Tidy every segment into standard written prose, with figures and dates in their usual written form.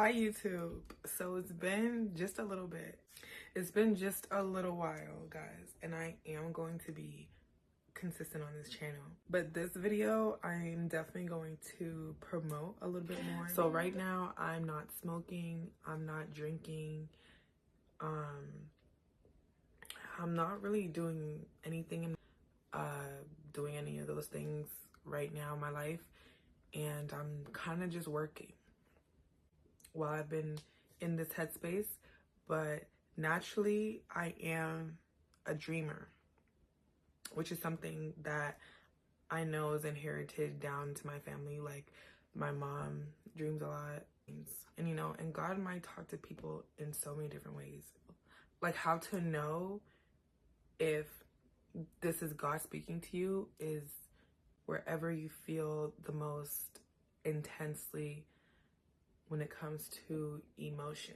Hi YouTube. So it's been just a little bit. It's been just a little while, guys, and I am going to be consistent on this channel. But this video, I'm definitely going to promote a little bit more. So right now, I'm not smoking, I'm not drinking, I'm not really doing anything, doing any of those things right now in my life, and I'm kind of just working while I've been in this headspace. But naturally, I am a dreamer, which is something that I know is inherited down to my family. Like, my mom dreams a lot, and and God might talk to people in so many different ways. Like, how to know if this is God speaking to you is wherever you feel the most intensely when it comes to emotion.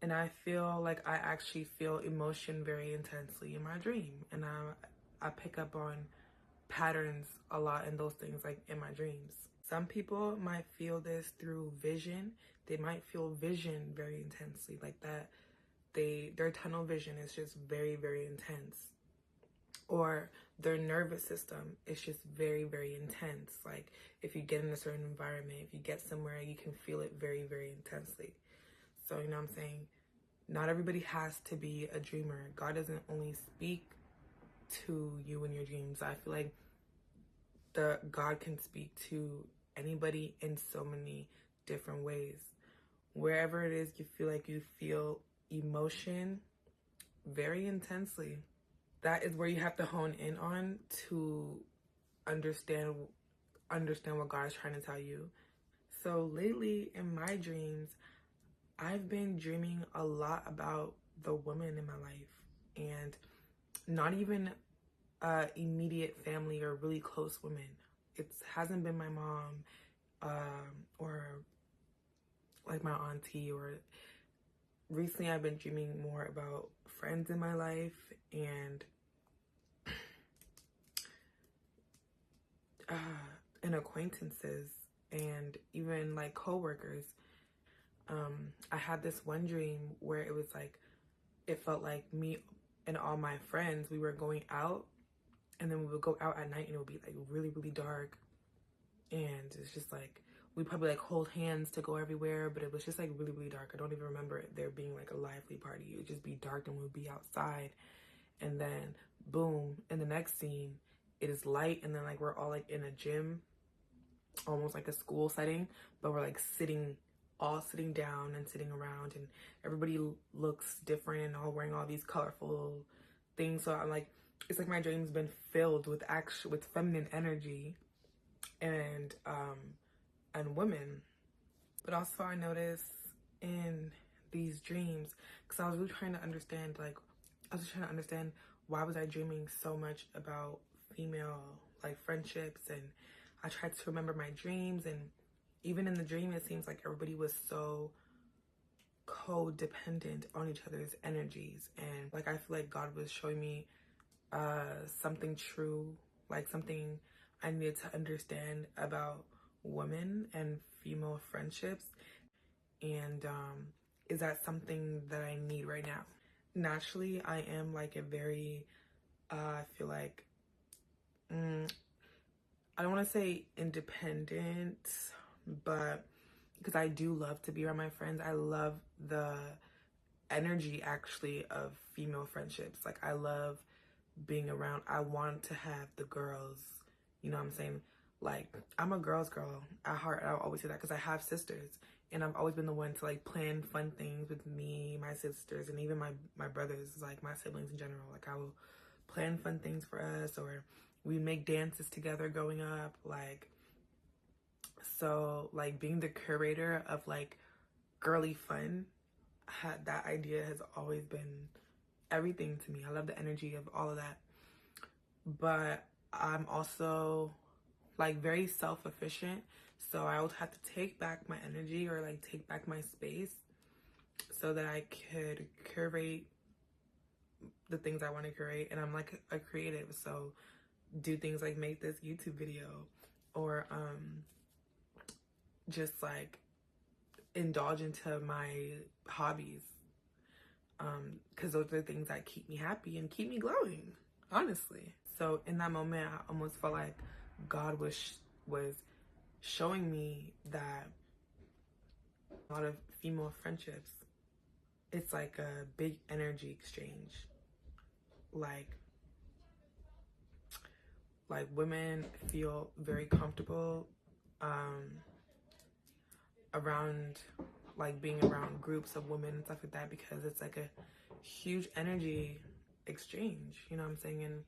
And I feel like I actually feel emotion very intensely in my dream, and I pick up on patterns a lot in those things, like in my dreams. Some people might feel this through vision. They might feel vision very intensely, like that their tunnel vision is just very, very intense. Or their nervous system is just very, very intense. Like, if you get in a certain environment, if you get somewhere, you can feel it very, very intensely. So, you know what I'm saying? Not everybody has to be a dreamer. God doesn't only speak to you in your dreams. I feel like God can speak to anybody in so many different ways. Wherever it is you feel like you feel emotion very intensely, that is where you have to hone in on to understand what God is trying to tell you. So lately in my dreams, I've been dreaming a lot about the women in my life, and not even immediate family or really close women. It hasn't been my mom or like my auntie. Or recently I've been dreaming more about friends in my life and acquaintances, and even like coworkers. I had this one dream where it was like, it felt like me and all my friends, we were going out, and then we would go out at night and it would be like really, really dark. And it's just like, we probably like hold hands to go everywhere, but it was just like really, really dark. I don't even remember there being like a lively party. It would just be dark and we'd be outside. And then boom, in the next scene, it is light, and then like we're all like in a gym, almost like a school setting, but we're like sitting down and sitting around, and everybody looks different and all wearing all these colorful things. So I'm like, it's like my dream's been filled with feminine energy and women. But also I notice in these dreams, because I was really trying to understand, why was I dreaming so much about female like friendships, and I tried to remember my dreams, and even in the dream it seems like everybody was so codependent on each other's energies. And like, I feel like God was showing me something true, like something I needed to understand about women and female friendships. And is that something that I need right now? Naturally, I am like a very I feel like I don't want to say independent, but because I do love to be around my friends. I love the energy actually of female friendships. Like, I love being around. I want to have the girls, you know what I'm saying? Like, I'm a girl's girl at heart. I always say that because I have sisters, and I've always been the one to like plan fun things with me, my sisters, and even my brothers, like my siblings in general. Like, I will plan fun things for us, or we make dances together growing up. Like, so like being the curator of like girly fun, that idea has always been everything to me. I love the energy of all of that. But I'm also like very self-efficient, so I would have to take back my energy, or like take back my space, so that I could curate the things I want to curate. And I'm like a creative, so do things like make this YouTube video, or just like indulge into my hobbies, because those are things that keep me happy and keep me glowing, honestly. So in that moment, I almost felt like God was showing me that a lot of female friendships, it's like a big energy exchange. Like women feel very comfortable around, like being around groups of women and stuff like that, because it's like a huge energy exchange, you know what I'm saying? And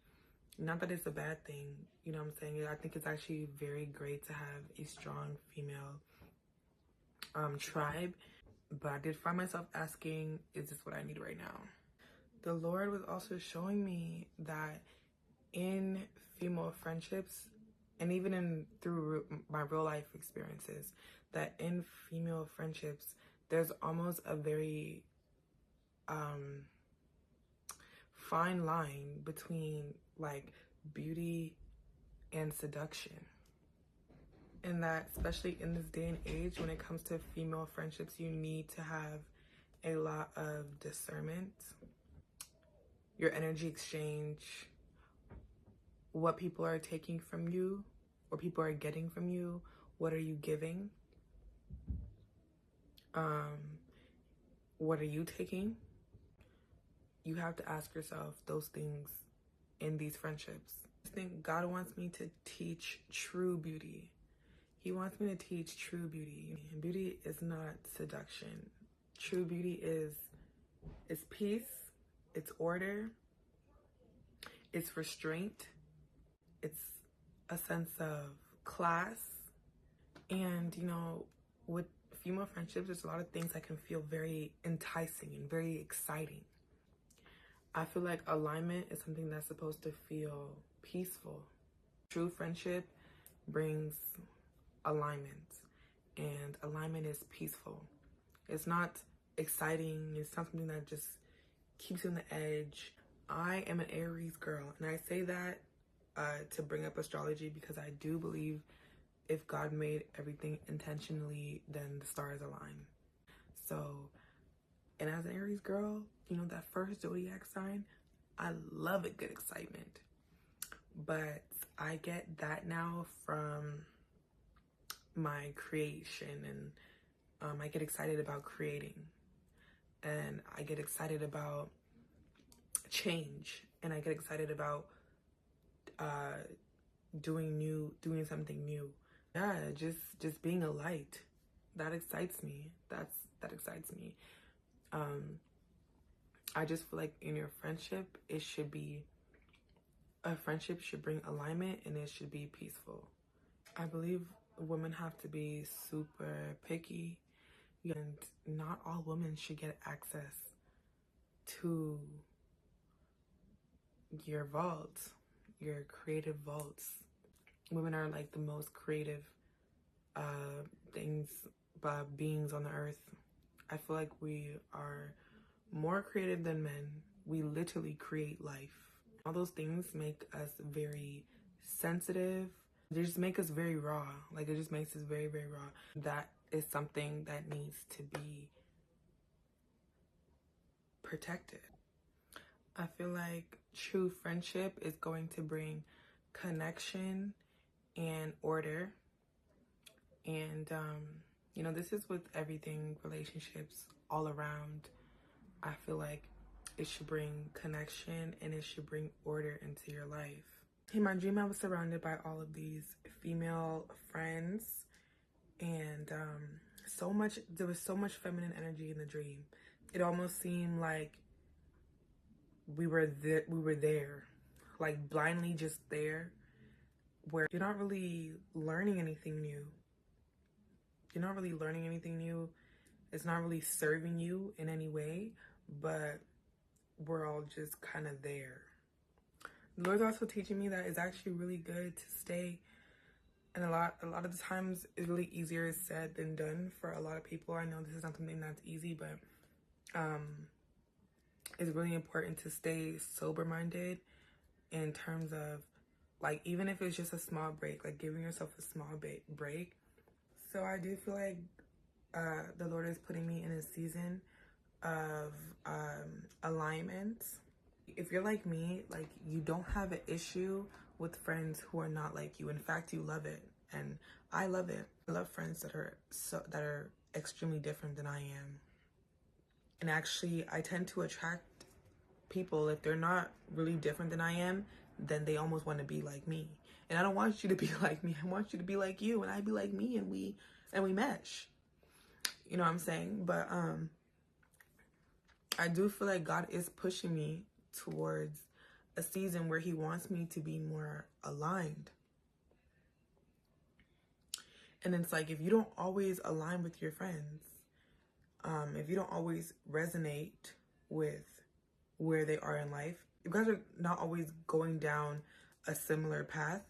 not that it's a bad thing, you know what I'm saying? I think it's actually very great to have a strong female tribe. But I did find myself asking, is this what I need right now? The Lord was also showing me that in female friendships, and even in through my real life experiences, that in female friendships, there's almost a very fine line between like beauty and seduction. And that, especially in this day and age, when it comes to female friendships, you need to have a lot of discernment, your energy exchange, what people are taking from you, what people are getting from you, what are you giving, what are you taking? You have to ask yourself those things in these friendships. I think God wants me to teach true beauty. He wants me to teach true beauty. Beauty is not seduction. True beauty is peace, it's order, it's restraint, it's a sense of class. And, you know, with female friendships, there's a lot of things that can feel very enticing and very exciting. I feel like alignment is something that's supposed to feel peaceful. True friendship brings alignment, and alignment is peaceful. It's not exciting. It's not something that just keeps you on the edge. I am an Aries girl, and I say that to bring up astrology, because I do believe if God made everything intentionally, then the stars align. So, and as an Aries girl, you know, that first zodiac sign, I love a good excitement. But I get that now from my creation, and I get excited about creating, and I get excited about change, and I get excited about doing something new. Yeah, just being a light, that excites me. That excites me. I just feel like in your friendship, a friendship should bring alignment, and it should be peaceful. I believe women have to be super picky, and not all women should get access to your vaults, your creative vaults. Women are like the most creative beings on the earth. I feel like we are more creative than men. We literally create life. All those things make us very sensitive. They just make us very raw. Like, it just makes us very, very raw. That is something that needs to be protected. I feel like true friendship is going to bring connection and order. And, you know, this is with everything, relationships all around. I feel like it should bring connection, and it should bring order into your life. In my dream, I was surrounded by all of these female friends, and there was so much feminine energy in the dream. It almost seemed like we were there, like blindly just there, where you're not really learning anything new. You're not really learning anything new. It's not really serving you in any way, but we're all just kind of there. The Lord's also teaching me that it's actually really good to stay, and a lot of the times it's really easier said than done for a lot of people. I know this is not something that's easy, but it's really important to stay sober-minded in terms of, like, even if it's just a small break, like giving yourself a small break. So I do feel like The Lord is putting me in a season of alignment. If you're like me, like, you don't have an issue with friends who are not like you. In fact, you love it, and I love it. I love friends that are extremely different than I am. And actually, I tend to attract people, if they're not really different than I am, then they almost want to be like me. And I don't want you to be like me. I want you to be like you, and I be like me, and we mesh. You know what I'm saying? But I do feel like God is pushing me towards a season where he wants me to be more aligned. And it's like, if you don't always align with your friends, if you don't always resonate with where they are in life, you guys are not always going down a similar path,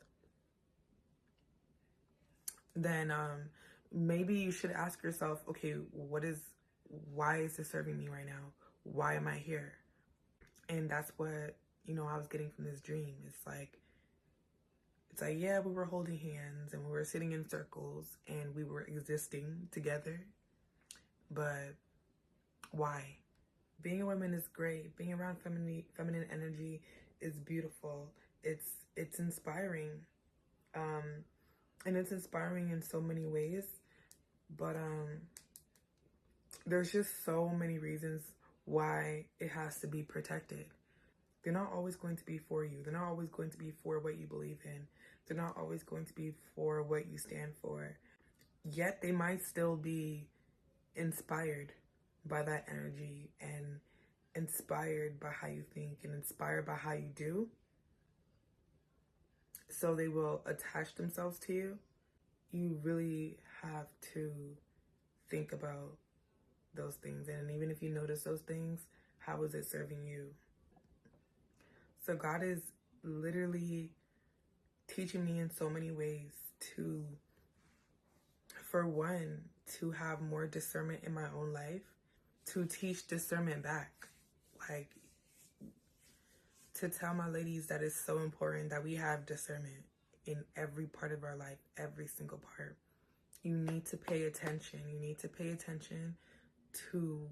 then maybe you should ask yourself, okay, why is this serving me right now? Why am I here? And that's what, I was getting from this dream. It's like, yeah, we were holding hands and we were sitting in circles and we were existing together. But why? Being a woman is great. Being around feminine energy is beautiful. It's inspiring. And it's inspiring in so many ways. But there's just so many reasons why it has to be protected. They're not always going to be for you. They're not always going to be for what you believe in. They're not always going to be for what you stand for. Yet they might still be inspired by that energy and inspired by how you think and inspired by how you do. So they will attach themselves to you. You really have to think about those things. And even if you notice those things, how is it serving you? So God is literally teaching me in so many ways to, for one, to have more discernment in my own life, to teach discernment back. Like, to tell my ladies that it's so important that we have discernment in every part of our life, every single part. You need to pay attention. You need to pay attention to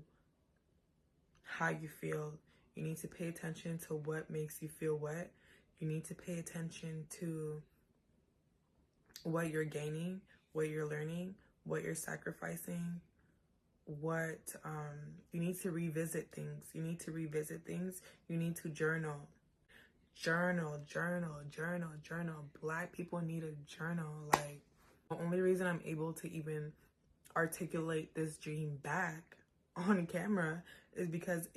how you feel. You need to pay attention to what makes you feel what. You need to pay attention to what you're gaining, what you're learning, what you're sacrificing, what you need to revisit things. You need to revisit things. You need to journal. Journal. Black people need a journal. Like, the only reason I'm able to even articulate this dream back on camera is because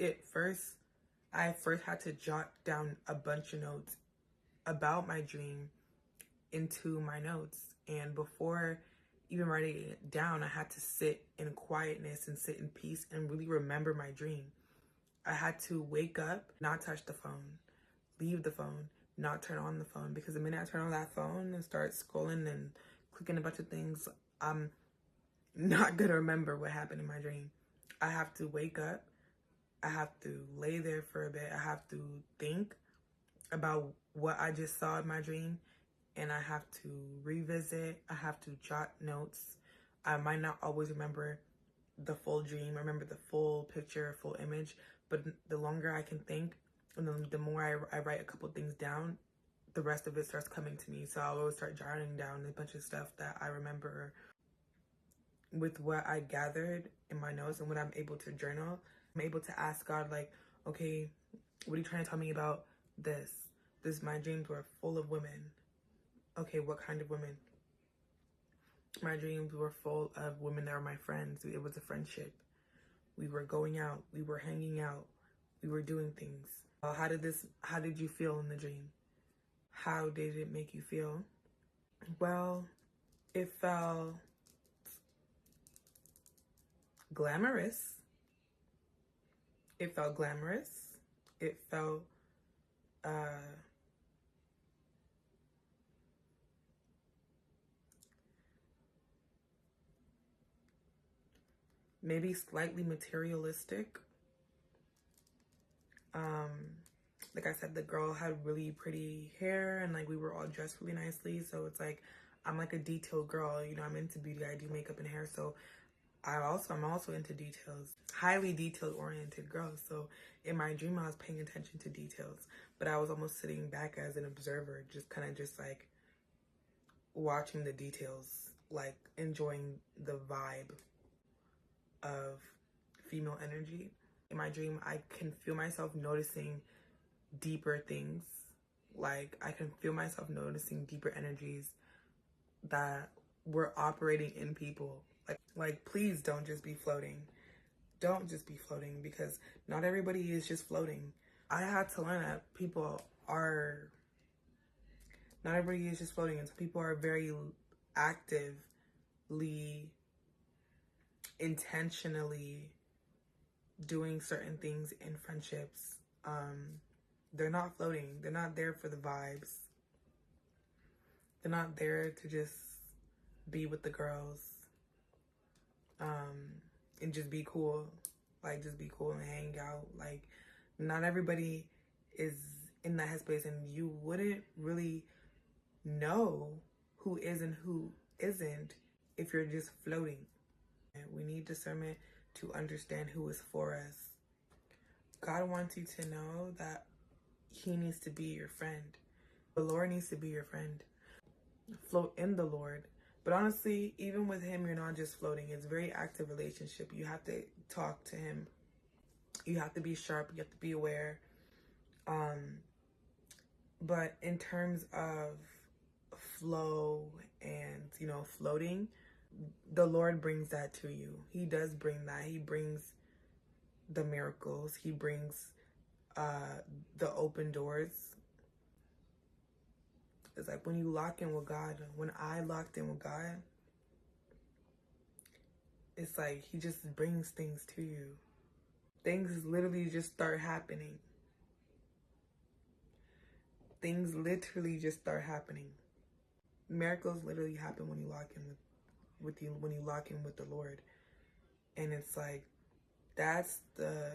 I first had to jot down a bunch of notes about my dream into my notes. And before even writing it down, I had to sit in quietness and sit in peace and really remember my dream. I had to wake up, not touch the phone, leave the phone, not turn on the phone, because the minute I turn on that phone and start scrolling and clicking a bunch of things, I'm not gonna remember what happened in my dream. I have to wake up. I have to lay there for a bit. I have to think about what I just saw in my dream, and I have to revisit. I have to jot notes. I might not always remember the full dream, remember the full picture, full image, but the longer I can think, and the more I write a couple things down, the rest of it starts coming to me. So I'll always start jotting down a bunch of stuff that I remember with what I gathered in my notes and what I'm able to journal. I'm able to ask God, like, okay, what are you trying to tell me about this? My dreams were full of women. Okay, what kind of women? My dreams were full of women that were my friends. It was a friendship. We were going out. We were hanging out. We were doing things. How did you feel in the dream? How did it make you feel? Well, it felt glamorous. It felt maybe slightly materialistic. Like I said, the girl had really pretty hair and like we were all dressed really nicely. So it's like, I'm like a detailed girl, I'm into beauty. I do makeup and hair. So I'm also into details, highly detail oriented girl. So in my dream, I was paying attention to details, but I was almost sitting back as an observer, just kind of just like watching the details, like enjoying the vibe of female energy. In my dream, I can feel myself noticing deeper things. Like I can feel myself noticing deeper energies that were operating in people. Like please don't just be floating. Don't just be floating, because not everybody is just floating. I had to learn that not everybody is just floating, and some people are very actively, intentionally doing certain things in friendships. They're not floating. They're not there for the vibes. They're not there to just be with the girls, and just be cool. Like, just be cool and hang out. Like, not everybody is in that headspace, and you wouldn't really know who is and who isn't if you're just floating. And we need discernment to understand who is for us. God wants you to know that he needs to be your friend. The Lord needs to be your friend. Float in the Lord. But honestly, even with him, you're not just floating. It's a very active relationship. You have to talk to him. You have to be sharp. You have to be aware. But in terms of flow and, floating, the Lord brings that to you. He does bring that. He brings the miracles. He brings the open doors. It's like when you lock in with God, when I locked in with God, it's like he just brings things to you. Things literally just start happening. Things literally just start happening. Miracles literally happen when you lock in when you lock in with the Lord. And it's like that's the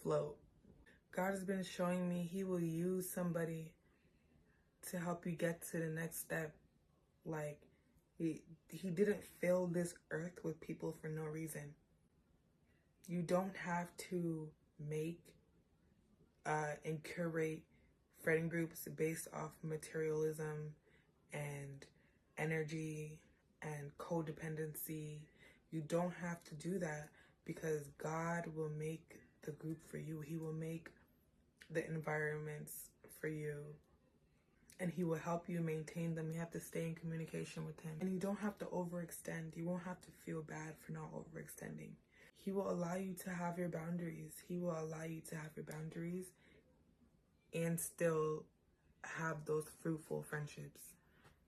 flow. God has been showing me he will use somebody to help you get to the next step. Like he didn't fill this earth with people for no reason. You don't have to make and curate friend groups based off materialism and energy and codependency. You don't have to do that, because God will make the group for you. He will make the environments for you, and he will help you maintain them. You have to stay in communication with him, and you don't have to overextend. You won't have to feel bad for not overextending. He will allow you to have your boundaries. He will allow you to have your boundaries and still have those fruitful friendships.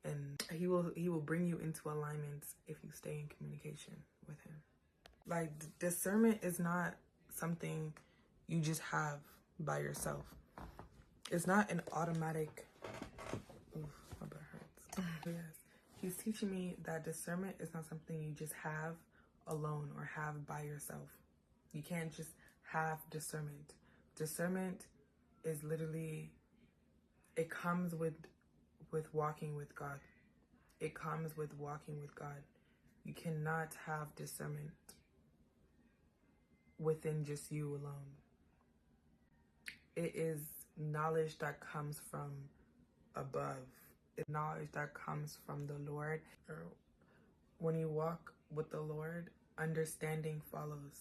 And he will bring you into alignment if you stay in communication with him. Like, discernment is not something you just have by yourself. It's not an automatic... Oof, my butt hurts. Yes. He's teaching me that discernment is not something you just have alone or have by yourself. You can't just have discernment. Discernment is literally, it comes with walking with God. It comes with walking with God. You cannot have discernment within just you alone. It is knowledge that comes from above. It's knowledge that comes from the Lord. When you walk with the Lord, understanding follows.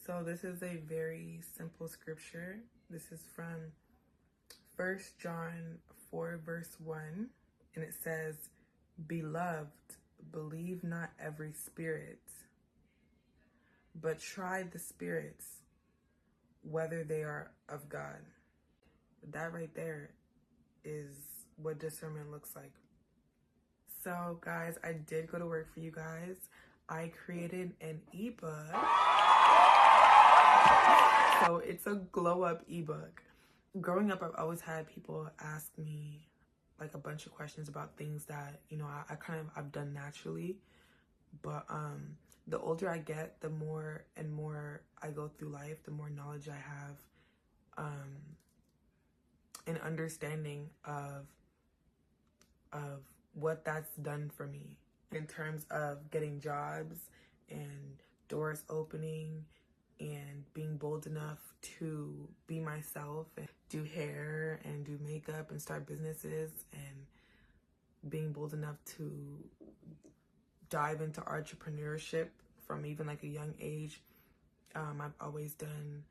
So this is a very simple scripture. This is from 1 John 4 verse 1, and it says, "Beloved, believe not every spirit, but try the spirits, whether they are of God." That right there is what discernment looks like. So guys, I did go to work for you guys. I created an ebook. So it's a glow up ebook. Growing up, I've always had people ask me like a bunch of questions about things that, I've done naturally. But the older I get, the more and more I go through life, the more knowledge I have, an understanding of what that's done for me. in terms of getting jobs and doors opening and being bold enough to be myself and do hair and do makeup and start businesses, and being bold enough to dive into entrepreneurship from even like a young age. I've always done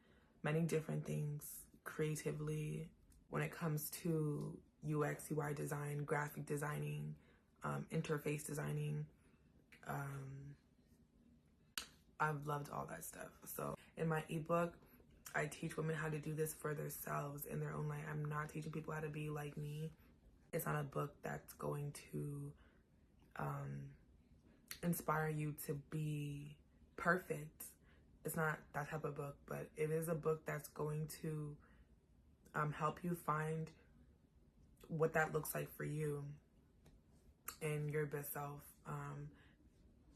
many different things creatively when it comes to UX, UI design, graphic designing, interface designing. I've loved all that stuff. So in my ebook, I teach women how to do this for themselves in their own life. I'm not teaching people how to be like me. It's not a book that's going to inspire you to be perfect. It's not that type of book, but it is a book that's going to help you find what that looks like for you and your best self.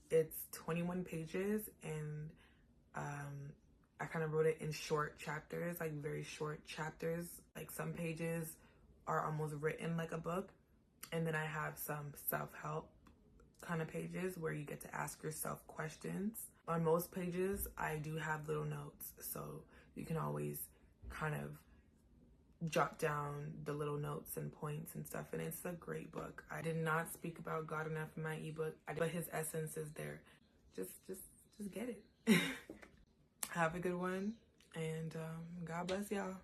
It's 21 pages, and I kind of wrote it in short chapters, like very short chapters. Like some pages are almost written like a book, and then I have some self-help kind of pages where you get to ask yourself questions. On most pages, I do have little notes, so you can always kind of jot down the little notes and points and stuff, and it's a great book. I did not speak about God enough in my ebook, but his essence is there. Just get it. Have a good one, and God bless y'all.